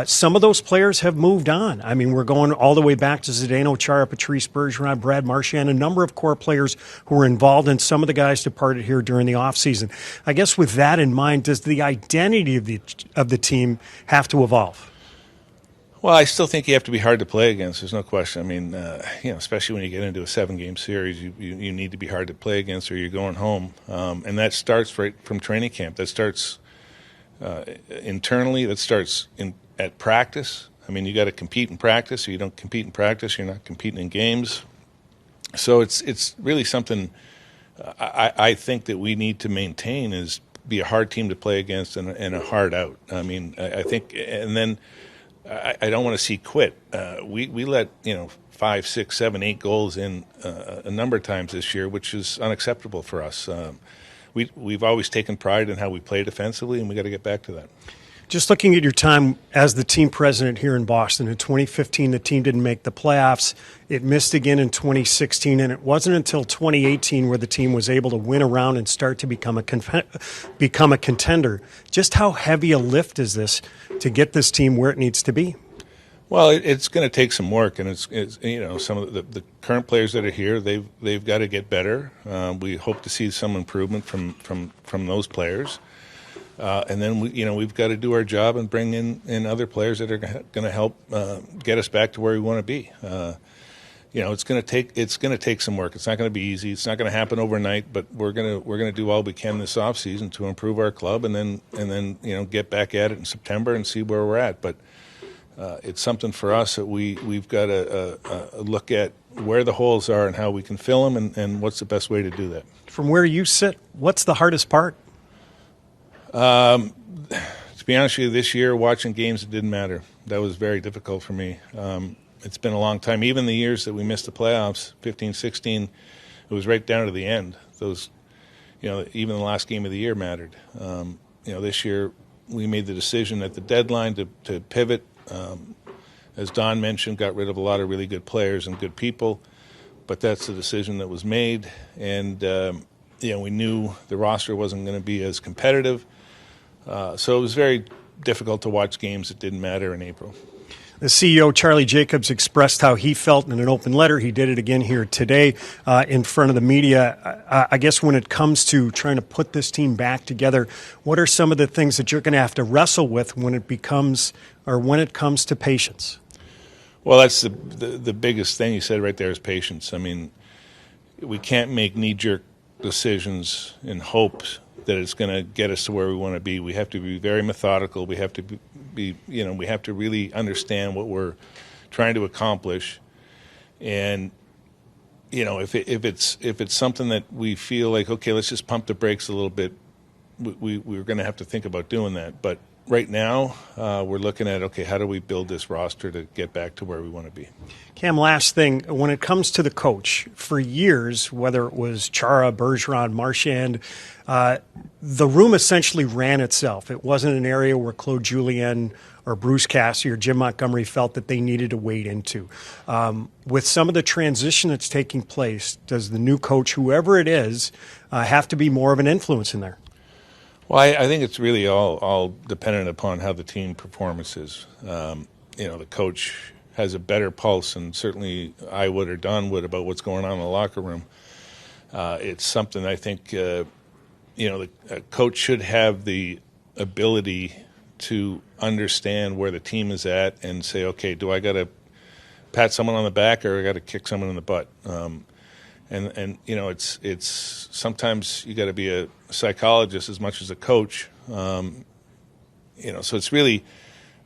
Some of those players have moved on. I mean, we're going all the way back to Zdeno Chara, Patrice Bergeron, Brad Marchand, a number of core players who were involved, and some of the guys departed here during the offseason. I guess with that in mind, does the identity of the team have to evolve? Well, I still think you have to be hard to play against. There's no question. I mean, especially when you get into a 7-game series, you need to be hard to play against, or you're going home. And that starts right from training camp. That starts internally. That starts at practice. I mean, you got to compete in practice. Or you don't compete in practice, you're not competing in games. So it's really something I think that we need to maintain, is be a hard team to play against and a hard out. I mean, I think, and then. I don't want to see quit. We let 5, 6, 7, 8 goals in a number of times this year, which is unacceptable for us. We've always taken pride in how we play defensively, and we got to get back to that. Just looking at your time as the team president here in Boston, in 2015, the team didn't make the playoffs. It missed again in 2016, and it wasn't until 2018 where the team was able to win around and start to become a contender. Just how heavy a lift is this to get this team where it needs to be? Well, it's going to take some work, and it's some of the current players that are here, they've got to get better. We hope to see some improvement from those players. And then we've got to do our job and bring in other players that are going to help get us back to where we want to be. It's going to take some work. It's not going to be easy. It's not going to happen overnight. But we're going to do all we can this offseason to improve our club, and then get back at it in September and see where we're at. But it's something for us that we've got to look at where the holes are and how we can fill them, and what's the best way to do that. From where you sit, what's the hardest part? To be honest with you, this year watching games, it didn't matter. That was very difficult for me. It's been a long time. Even the years that we missed the playoffs, 15, 16, it was right down to the end. Those, even the last game of the year mattered. This year we made the decision at the deadline to pivot. As Don mentioned, got rid of a lot of really good players and good people, but that's the decision that was made. And we knew the roster wasn't going to be as competitive. So it was very difficult to watch games that didn't matter in April. The CEO, Charlie Jacobs, expressed how he felt in an open letter. He did it again here today in front of the media. I guess when it comes to trying to put this team back together, what are some of the things that you're going to have to wrestle with when it comes to patience? Well, that's the biggest thing you said right there is patience. I mean, we can't make knee-jerk decisions in hopes that it's going to get us to where we want to be. We have to be very methodical. We have to we have to really understand what we're trying to accomplish. And if it's something that we feel like, okay, let's just pump the brakes a little bit, we're going to have to think about doing that. But right now, we're looking at, okay, how do we build this roster to get back to where we want to be? Cam, last thing, when it comes to the coach, for years, whether it was Chara, Bergeron, Marchand, the room essentially ran itself. It wasn't an area where Claude Julien or Bruce Cassidy or Jim Montgomery felt that they needed to wade into. With some of the transition that's taking place, does the new coach, whoever it is, have to be more of an influence in there? Well, I think it's really all dependent upon how the team performance is. The coach has a better pulse, and certainly I would or Don would, about what's going on in the locker room. It's something I think, a coach should have the ability to understand where the team is at and say, okay, do I got to pat someone on the back or I got to kick someone in the butt? It's sometimes you got to be a psychologist as much as a coach. So it's really,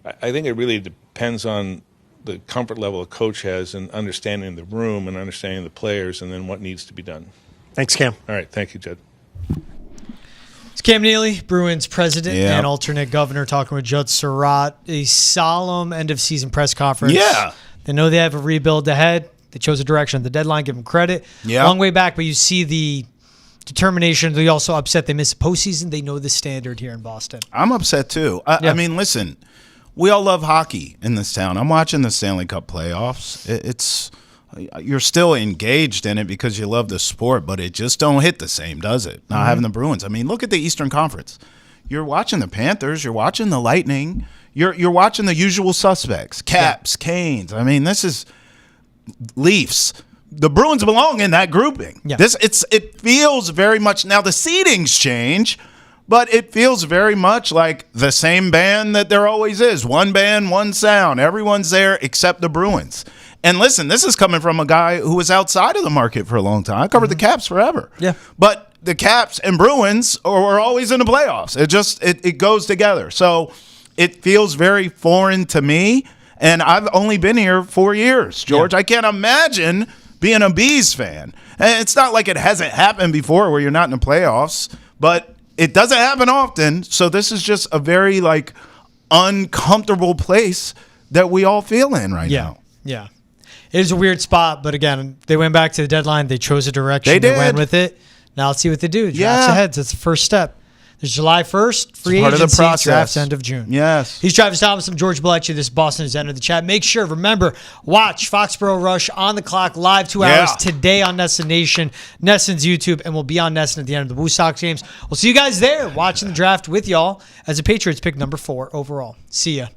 I think it really depends on the comfort level a coach has in understanding the room and understanding the players and then what needs to be done. Thanks, Cam. All right. Thank you, Jed. It's Cam Neely, Bruins president and alternate governor, talking with Judd Surratt. A solemn end-of-season press conference. Yeah. They know they have a rebuild ahead. They chose a direction at the deadline. Give them credit. Yeah. Long way back, but you see the determination. They also upset they missed the postseason. They know the standard here in Boston. I'm upset too. I mean, listen, we all love hockey in this town. I'm watching the Stanley Cup playoffs. You're still engaged in it because you love the sport, but it just don't hit the same, does it? Not having the Bruins. I mean, look at the Eastern Conference. You're watching the Panthers. You're watching the Lightning. You're watching the usual suspects, Caps, Canes. I mean, this is Leafs. The Bruins belong in that grouping. Yeah. It feels very much, now the seedings change, but it feels very much like the same band that there always is. One band, one sound. Everyone's there except the Bruins. And listen, this is coming from a guy who was outside of the market for a long time. I covered the Caps forever. Yeah. But the Caps and Bruins are always in the playoffs. It goes together. So it feels very foreign to me. And I've only been here 4 years, George. Yeah. I can't imagine being a Bees fan. And it's not like it hasn't happened before where you're not in the playoffs, but it doesn't happen often. So this is just a very uncomfortable place that we all feel in right now. Yeah. It is a weird spot, but again, they went back to the deadline. They chose a direction. They did. They went with it. Now let's see what they do. Draft's ahead. That's the first step. There's July 1st, free Part of agency, the process. draft end of June. Yes. He's Travis Thomas. I'm George Balekji. This Boston has entered the chat. Make sure, remember, watch Foxborough Rush on the clock live 2 hours today on Nesson Nation, Nesson's YouTube, and we'll be on Nesson at the end of the Woo Sox games. We'll see you guys there watching the draft with y'all as the Patriots pick number 4 overall. See ya.